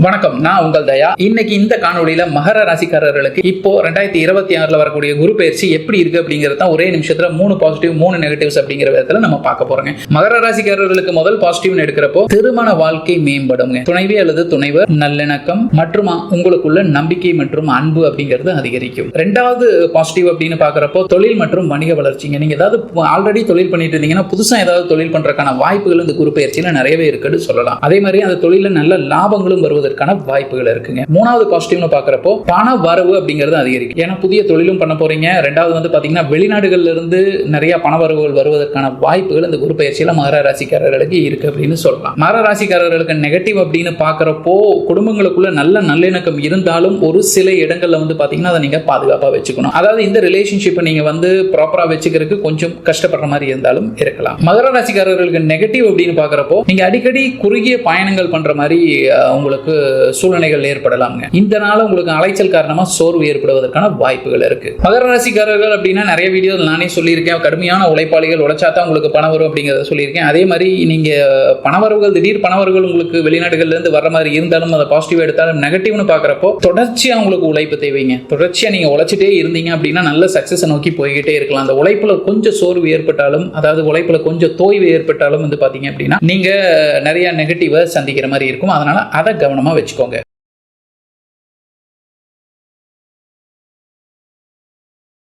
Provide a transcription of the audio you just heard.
வணக்கம், நான் உங்கள் தயா. இன்னைக்கு இந்த காணொலியில மகர ராசிக்காரர்களுக்கு இப்போ 2026 வரக்கூடிய குரு பயிற்சி எப்படி இருக்கு அப்படிங்கறத ஒரே நிமிஷத்துல 3 பாசிட்டிவ் 3 நெகட்டிவ்ஸ் அப்படிங்கிற விதத்துல நம்ம பார்க்க போறோங்க. மகர ராசிக்காரர்களுக்கு முதல் பாசிட்டிவ்னு எடுக்கிறப்போ திருமண வாழ்க்கை மேம்படுங்க. துணைவி அல்லது துணைவர் நல்லிணக்கம் மற்றும் உங்களுக்குள்ள நம்பிக்கை மற்றும் அன்பு அப்படிங்கிறது அதிகரிக்கும். ரெண்டாவது பாசிட்டிவ் அப்படின்னு பாக்குறப்போ தொழில் மற்றும் வணிக வளர்ச்சிங்க. நீங்க ஏதாவது ஆல்ரெடி தொழில் பண்ணிட்டு இருந்தீங்கன்னா புதுசா ஏதாவது தொழில் பண்றதுக்கான வாய்ப்புகள் இந்த குரு பயிற்சியில நிறையவே இருக்குன்னு சொல்லலாம். அதே மாதிரி அந்த தொழில நல்ல லாபங்களும் வருவதற்கான வாய்ப்புகள் இருக்குங்க. மூணாவது பாசிட்டிவ்னு பாக்குறப்போ பண வரவு அப்படிங்கிறது அதிகரிக்கும். ஏன்னா புதிய தொழிலும் பண்ண போறீங்க. ரெண்டாவது வந்து பாத்தீங்கன்னா வெளிநாடுகள்ல இருந்து நிறைய பண வரவுகள் வருவதற்கான வாய்ப்புகள் இந்த குரு பயிற்சியில மகர ராசிக்காரர்களுக்கு இருக்கு அப்படின்னு சொல்லலாம். மகர ராசிக்காரர்களுக்கு நெகட்டிவ் அப்படின்னு பாக்குறப்போ குடும்பங்களுக்குள்ள நல்ல நல்லிணக்கம் இருந்தாலும் ஒரு சில இடங்கள்ல வந்து பாத்தீங்கன்னா அதை நீங்க பாதுகாப்பா வச்சுக்கணும். அதாவது இந்த ரிலேஷன்ஷிப்பை நீங்க வந்து ப்ராப்பரா வச்சுக்கிறதுக்கு கொஞ்சம் கஷ்டப்படுற மாதிரி இருந்தாலும் இருக்கலாம். மகர ராசிக்காரர்களுக்கு நெகட்டிவ் அப்படின்னு பாக்குறப்போ நீங்க அடிக்கடி குறுகிய பயணங்கள் பண்ற மாதிரி உங்களுக்கு சூழ்நிலைகள் ஏற்படலாம்ங்க. இந்த நாள் உங்களுக்கு அலைச்சல் காரணமா சோர்வு ஏற்படுவதற்கான வாய்ப்புகள் இருக்கு. மகர ராசிக்காரர்கள் அப்படின்னா நிறைய வீடியோ நானே சொல்லியிருக்கேன். கடுமையான உழைப்பாளிகள், உழைச்சாதான் உங்களுக்கு பணம் வரும் அப்படிங்கிறத சொல்லியிருக்கேன். அதே மாதிரி நீங்க பணவரவுகள், திடீர் பணவரவுகள் உங்களுக்கு வெளிநாடுகள்ல இருந்து வர மாதிரி இருந்தாலும் அதை பாசிட்டிவ் எடுத்தாலும் நெகட்டிவ்னு பாக்குறப்போ தொடர்ச்சியா உங்களுக்கு உழைப்பு தேவைங்க. தொடர்ச்சியா நீங்க உழைச்சிட்டே இருந்தீங்க அப்படின்னா நல்ல சக்சஸ் நோக்கி போய்கிட்டே இருக்கலாம். அந்த உழைப்புல கொஞ்சம் சோர்வு ஏற்பட்டாலும், அதாவது உழைப்புல கொஞ்சம் தோய்வு ஏற்பட்டாலும் வந்து பாத்தீங்க அப்படின்னா நீங்க நிறைய நெகட்டிவ சந்திக்கிற மாதிரி இருக்கும். அதனால அதை கவனமா வச்சுக்கோங்க.